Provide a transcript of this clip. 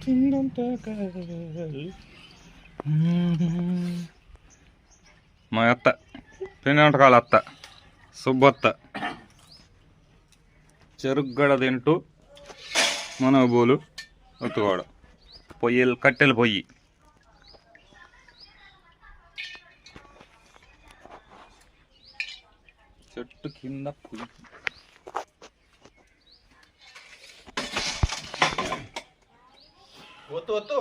కిందంతా కావాలి. మా అత్త పిండి వంటకాల అత్త సుబ్బత్త చెరుగ్గడ తింటూ మనబోలు ఒత్తుకోవడం. పొయ్యిలు కట్టెలు పొయ్యి. చెట్టు కింద పొయ్యి. ఒత్తు